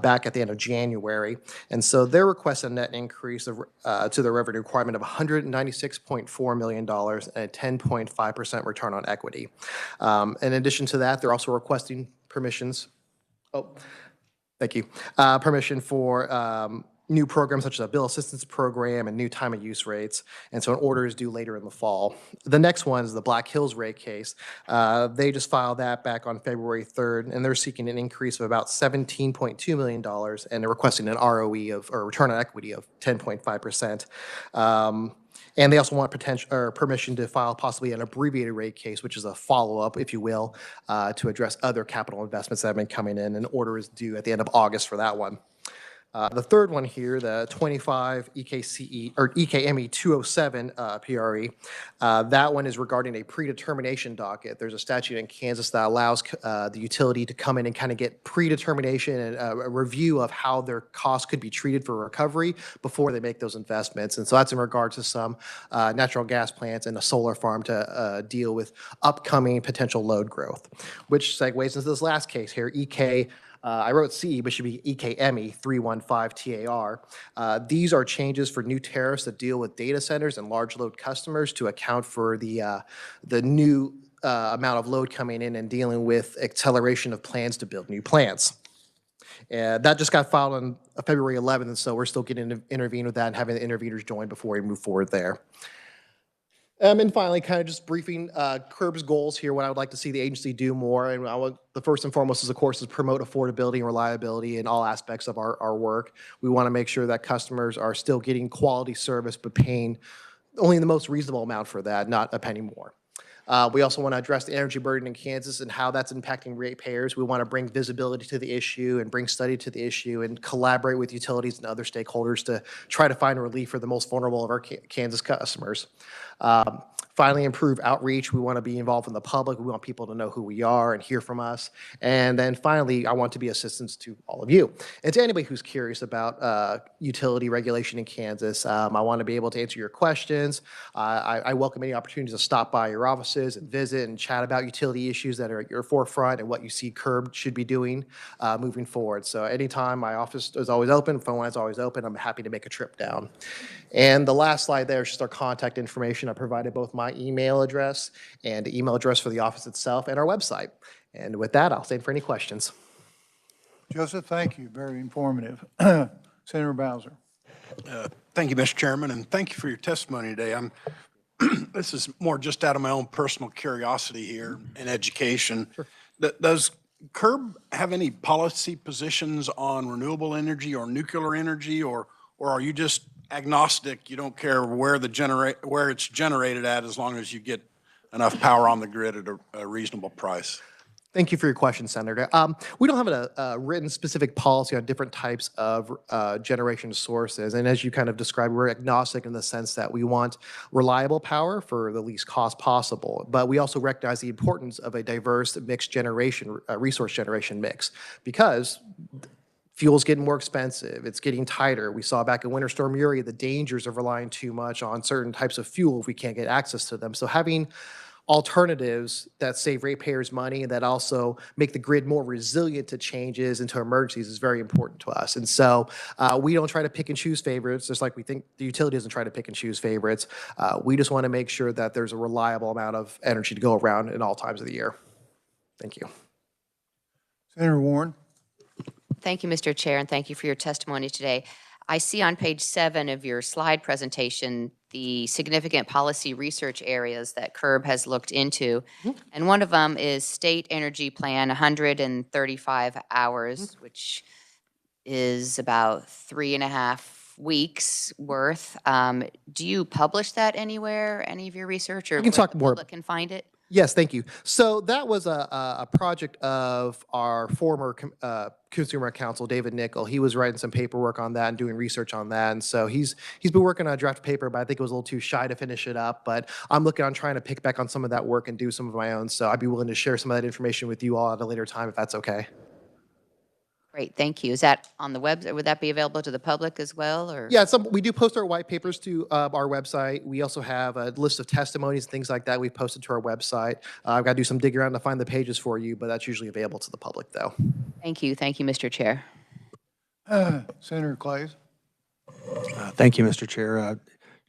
back at the end of January. And so they're requesting a net increase to the revenue requirement of $196.4 million and a 10.5% return on equity. In addition to that, they're also requesting permissions. Thank you. Permission for new programs such as a bill assistance program and new time of use rates. And so an order is due later in the fall. The next one is the Black Hills rate case. They just filed that back on February 3rd, and they're seeking an increase of about $17.2 million, and they're requesting an ROE or return on equity of 10.5%. And they also want permission to file possibly an abbreviated rate case, which is a follow-up, if you will, to address other capital investments that have been coming in. An order is due at the end of August for that one. The third one here, the 25 EKME 207 PRE, that one is regarding a predetermination docket. There's a statute in Kansas that allows the utility to come in and kind of get predetermination and a review of how their costs could be treated for recovery before they make those investments. And so that's in regard to some natural gas plants and a solar farm to deal with upcoming potential load growth, which segues into this last case here, I wrote C, but should be EKME 315 TAR. These are changes for new tariffs that deal with data centers and large load customers to account for the new amount of load coming in and dealing with acceleration of plans to build new plants. That just got filed on February 11th, and so we're still getting to intervene with that and having the interveners join before we move forward there. And finally, kind of just briefing CURB's goals here, what I would like to see the agency do more. And the first and foremost is, of course, is promote affordability and reliability in all aspects of our work. We want to make sure that customers are still getting quality service, but paying only the most reasonable amount for that, not a penny more. We also want to address the energy burden in Kansas and how that's impacting ratepayers. We want to bring visibility to the issue and bring study to the issue and collaborate with utilities and other stakeholders to try to find relief for the most vulnerable of our Kansas customers. finally improve outreach. We want to be involved in the public. We want people to know who we are and hear from us. And then finally, I want to be assistance to all of you. And to anybody who's curious about utility regulation in Kansas, I want to be able to answer your questions. I welcome any opportunities to stop by your offices and visit and chat about utility issues that are at your forefront and what you see CURB should be doing moving forward. So anytime, my office is always open, phone line's always open, I'm happy to make a trip down. And the last slide there is just our contact information. I provided both my email address and the email address for the office itself and our website. And with that, I'll stand for any questions. Joseph, thank you. Very informative. Senator Bowser. Thank you, Mr. Chairman, and thank you for your testimony today. This is more just out of my own personal curiosity here and education. Sure. Does CURB have any policy positions on renewable energy or nuclear energy, or are you just agnostic? You don't care where it's generated at, as long as you get enough power on the grid at a reasonable price? Thank you for your question, Senator. We don't have a written specific policy on different types of generation sources. And as you kind of described, we're agnostic in the sense that we want reliable power for the least cost possible. But we also recognize the importance of a diverse mixed generation, resource generation mix, because fuel's getting more expensive. It's getting tighter. We saw back in Winter Storm Uri the dangers of relying too much on certain types of fuel if we can't get access to them. So having alternatives that save ratepayers money and that also make the grid more resilient to changes and to emergencies is very important to us. And so we don't try to pick and choose favorites, just like we think the utility doesn't try to pick and choose favorites. We just want to make sure that there's a reliable amount of energy to go around in all times of the year. Thank you. Senator Warren. Thank you, Mr. Chair, and thank you for your testimony today. I see on page 7 of your slide presentation the significant policy research areas that CURB has looked into. And one of them is State Energy Plan, 135 hours, which is about 3.5 weeks worth. Do you publish that anywhere, any of your research, or We can talk the more. public can find it? Yes, thank you. So that was a project of our former Consumer Counsel, David Nickel. He was writing some paperwork on that and doing research on that. And so he's been working on a draft paper, but I think it was a little too shy to finish it up. But I'm looking on trying to pick back on some of that work and do some of my own. So I'd be willing to share some of that information with you all at a later time if that's okay. Great, thank you. Is that on the web? Would that be available to the public as well, or? Yeah, we do post our white papers to our website. We also have a list of testimonies and things like that we've posted to our website. I've got to do some digging around to find the pages for you, but that's usually available to the public, though. Thank you, Mr. Chair. Senator Clays. Thank you, Mr. Chair.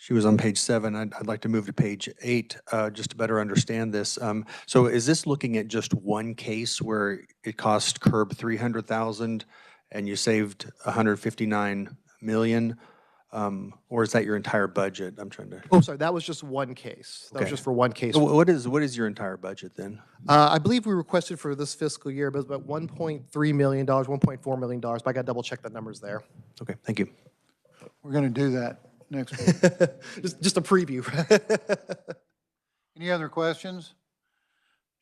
She was on page 7. I'd like to move to page 8 just to better understand this. So is this looking at just one case where it cost CURB $300,000 and you saved $159 million? Or is that your entire budget? I'm trying to. Oh, sorry, that was just one case. That was Okay. just for one case. So what is your entire budget then? I believe we requested for this fiscal year, but it was about $1.3 million, $1.4 million, but I got to double check the numbers there. Okay, thank you. We're going to do that next week. just a preview. Any other questions?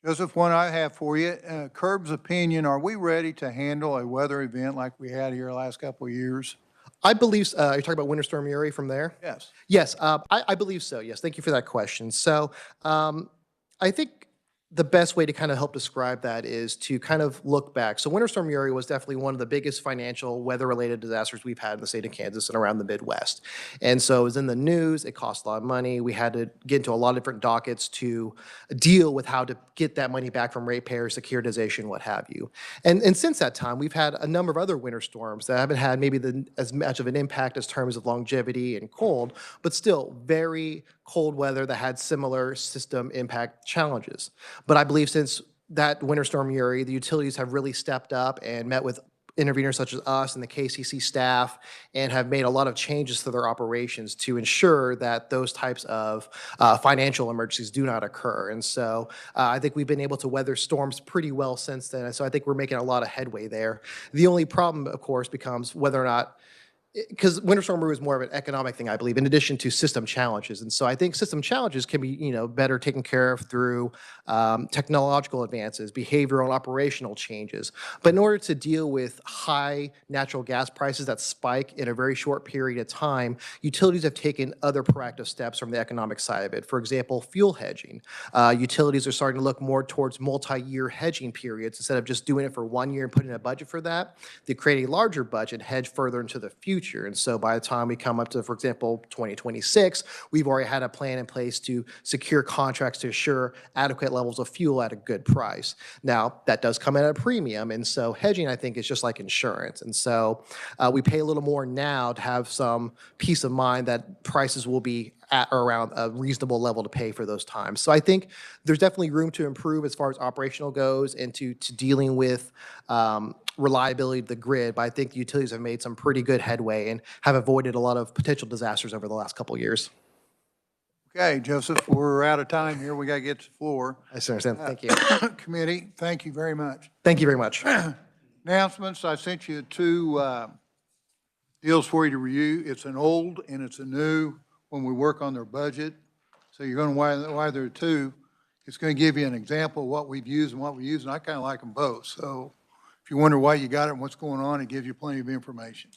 Joseph, one I have for you. CURB's opinion, are we ready to handle a weather event like we had here the last couple of years? I believe, you're talking about Winter Storm Uri from there? Yes. Yes, I believe so, yes. Thank you for that question. So I think the best way to kind of help describe that is to kind of look back. So Winter Storm Uri was definitely one of the biggest financial weather-related disasters we've had in the state of Kansas and around the Midwest. And so it was in the news. It cost a lot of money. We had to get into a lot of different dockets to deal with how to get that money back from ratepayers, securitization, what have you. And since that time, we've had a number of other winter storms that haven't had maybe as much of an impact as terms of longevity and cold, but still very cold weather that had similar system impact challenges. But I believe since that Winter Storm Uri, the utilities have really stepped up and met with interveners such as us and the KCC staff and have made a lot of changes to their operations to ensure that those types of financial emergencies do not occur. And so I think we've been able to weather storms pretty well since then. And so I think we're making a lot of headway there. The only problem, of course, becomes whether or not because Winter Storm Uri is more of an economic thing, I believe, in addition to system challenges. And so I think system challenges can be, better taken care of through technological advances, behavioral and operational changes. But in order to deal with high natural gas prices that spike in a very short period of time, utilities have taken other proactive steps from the economic side of it. For example, fuel hedging. Utilities are starting to look more towards multi-year hedging periods instead of just doing it for 1 year and putting in a budget for that. They create a larger budget, hedge further into the future. And so by the time we come up to, for example, 2026, we've already had a plan in place to secure contracts to assure adequate levels of fuel at a good price. Now, that does come at a premium, and so hedging, I think, is just like insurance. And so we pay a little more now to have some peace of mind that prices will be at or around a reasonable level to pay for those times. So I think there's definitely room to improve as far as operational goes and to dealing with reliability of the grid, but I think the utilities have made some pretty good headway and have avoided a lot of potential disasters over the last couple of years. Okay, Joseph, we're out of time here. We got to get to the floor. I understand. Thank you. Committee, thank you very much. Thank you very much. Announcements, I sent you two deals for you to review. It's an old and it's a new when we work on their budget. So you're going to, why there are two, it's going to give you an example of what we've used and what we use, and I kind of like them both. So if you wonder why you got it and what's going on, it gives you plenty of information.